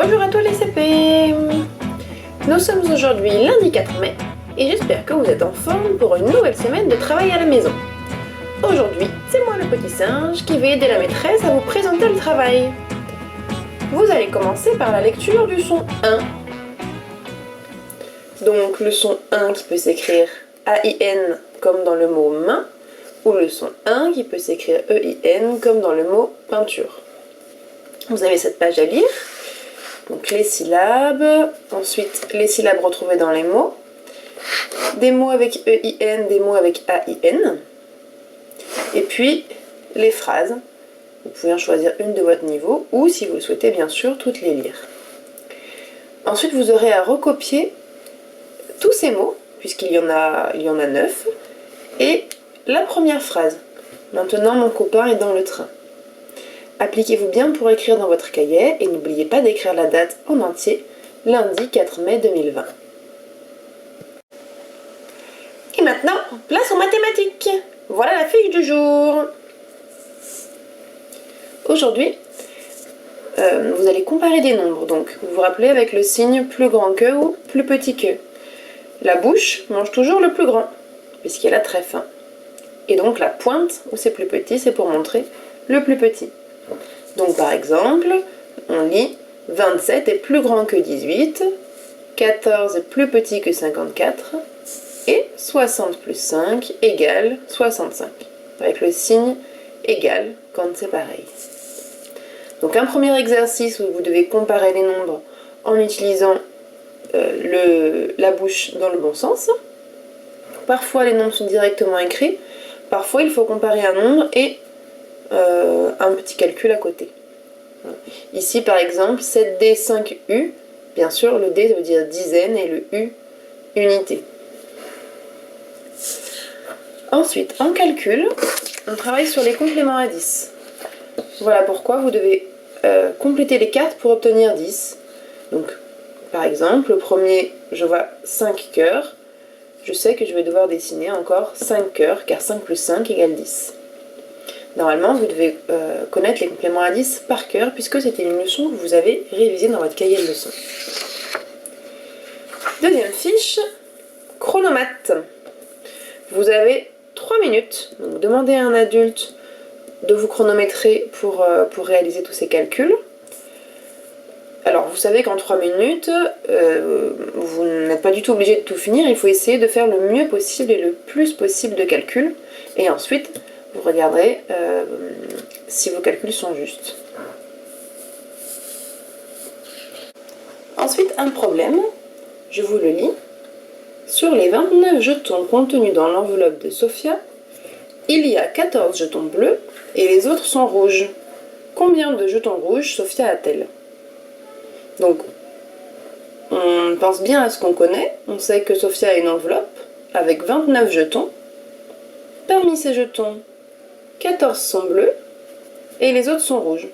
Bonjour à tous les CP. Nous sommes aujourd'hui lundi 4 mai et j'espère que vous êtes en forme pour une nouvelle semaine de travail à la maison. Aujourd'hui, c'est moi le petit singe qui vais aider la maîtresse à vous présenter le travail. Vous allez commencer par la lecture du son 1. Donc le son 1 qui peut s'écrire A-I-N comme dans le mot main, ou le son 1 qui peut s'écrire E-I-N comme dans le mot peinture. Vous avez cette page à lire. Donc les syllabes, ensuite les syllabes retrouvées dans les mots, des mots avec E-I-N, des mots avec A-I-N, et puis les phrases. Vous pouvez en choisir une de votre niveau, ou si vous le souhaitez bien sûr, toutes les lire. Ensuite vous aurez à recopier tous ces mots, puisqu'il y en a 9, et la première phrase. Maintenant mon copain est dans le train. Appliquez-vous bien pour écrire dans votre cahier et n'oubliez pas d'écrire la date en entier, lundi 4 mai 2020. Et maintenant, place aux mathématiques. Voilà la fiche du jour. Aujourd'hui, vous allez comparer des nombres. Donc, vous vous rappelez avec le signe plus grand que ou plus petit que. La bouche mange toujours le plus grand, puisqu'elle a très fin. Et donc la pointe, où c'est plus petit, c'est pour montrer le plus petit. Donc par exemple, on lit 27 est plus grand que 18, 14 est plus petit que 54, et 60 plus 5 égale 65, avec le signe égal quand c'est pareil. Donc un premier exercice où vous devez comparer les nombres en utilisant la bouche dans le bon sens. Parfois les nombres sont directement écrits, parfois il faut comparer un nombre et un petit calcul à côté. Ici par exemple 7D 5U, bien sûr le D veut dire dizaine et le U unité. Ensuite en calcul, on travaille sur les compléments à 10. Voilà pourquoi vous devez compléter les cartes pour obtenir 10. Donc par exemple le premier, je vois 5 cœurs, je sais que je vais devoir dessiner encore 5 cœurs car 5 plus 5 égale 10. Normalement, vous devez connaître les compléments à 10 par cœur puisque c'était une leçon que vous avez révisée dans votre cahier de leçons. Deuxième fiche, chronomètre. Vous avez 3 minutes, donc demandez à un adulte de vous chronométrer pour réaliser tous ces calculs. Alors vous savez qu'en 3 minutes, vous n'êtes pas du tout obligé de tout finir, il faut essayer de faire le mieux possible et le plus possible de calculs, et ensuite vous regarderez si vos calculs sont justes. Ensuite, un problème, je vous le lis. Sur les 29 jetons contenus dans l'enveloppe de Sophia, il y a 14 jetons bleus et les autres sont rouges. Combien de jetons rouges Sophia a-t-elle? Donc, on pense bien à ce qu'on connaît. On sait que Sophia a une enveloppe avec 29 jetons. Parmi ces jetons, 14 sont bleus et les autres sont rouges.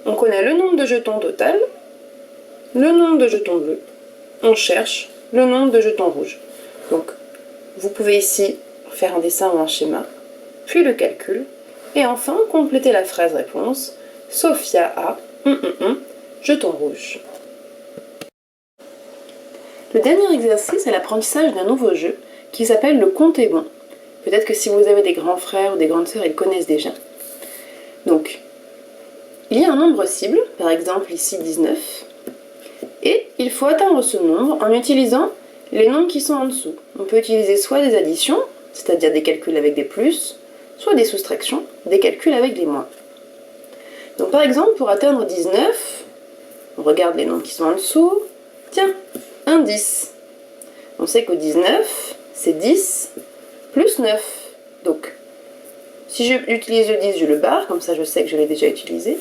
On connaît le nombre de jetons total, le nombre de jetons bleus. On cherche le nombre de jetons rouges. Donc, vous pouvez ici faire un dessin ou un schéma, puis le calcul, et enfin compléter la phrase réponse. Sophia a jetons rouges. Le dernier exercice est l'apprentissage d'un nouveau jeu qui s'appelle le compte est bon. Peut-être que si vous avez des grands frères ou des grandes sœurs, ils connaissent déjà. Donc, il y a un nombre cible, par exemple ici 19, et il faut atteindre ce nombre en utilisant les nombres qui sont en dessous. On peut utiliser soit des additions, c'est-à-dire des calculs avec des plus, soit des soustractions, des calculs avec des moins. Donc par exemple, pour atteindre 19, on regarde les nombres qui sont en dessous, tiens, un 10. On sait qu'au 19, c'est 10 plus 9. Donc, si j'utilise le 10, je le barre, comme ça je sais que je l'ai déjà utilisé.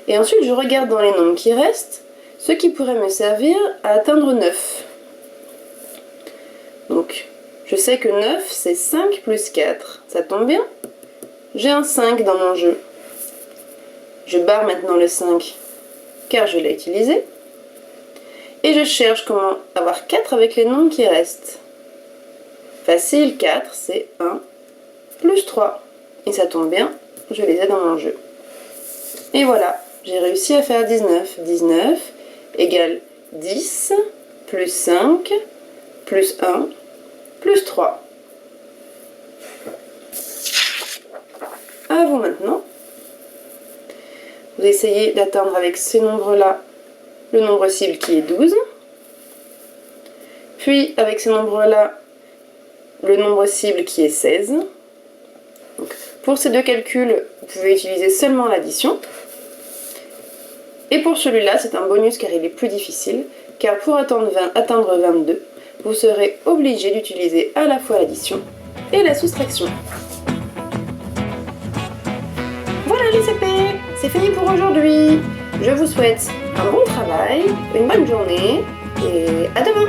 Et ensuite, je regarde dans les nombres qui restent, ce qui pourrait me servir à atteindre 9. Donc, je sais que 9, c'est 5 plus 4. Ça tombe bien? J'ai un 5 dans mon jeu. Je barre maintenant le 5, car je l'ai utilisé. Et je cherche comment avoir 4 avec les nombres qui restent. Facile, 4, c'est 1 plus 3. Et ça tombe bien, je les ai dans mon jeu. Et voilà, j'ai réussi à faire 19. 19 égale 10 plus 5 plus 1 plus 3. À vous maintenant. Vous essayez d'atteindre avec ces nombres-là le nombre cible qui est 12. Puis avec ces nombres-là, le nombre cible qui est 16. Donc, pour ces deux calculs, vous pouvez utiliser seulement l'addition. Et pour celui-là, c'est un bonus car il est plus difficile, car pour atteindre 22, vous serez obligé d'utiliser à la fois l'addition et la soustraction. Voilà les CP, c'est fini pour aujourd'hui. Je vous souhaite un bon travail, une bonne journée et à demain.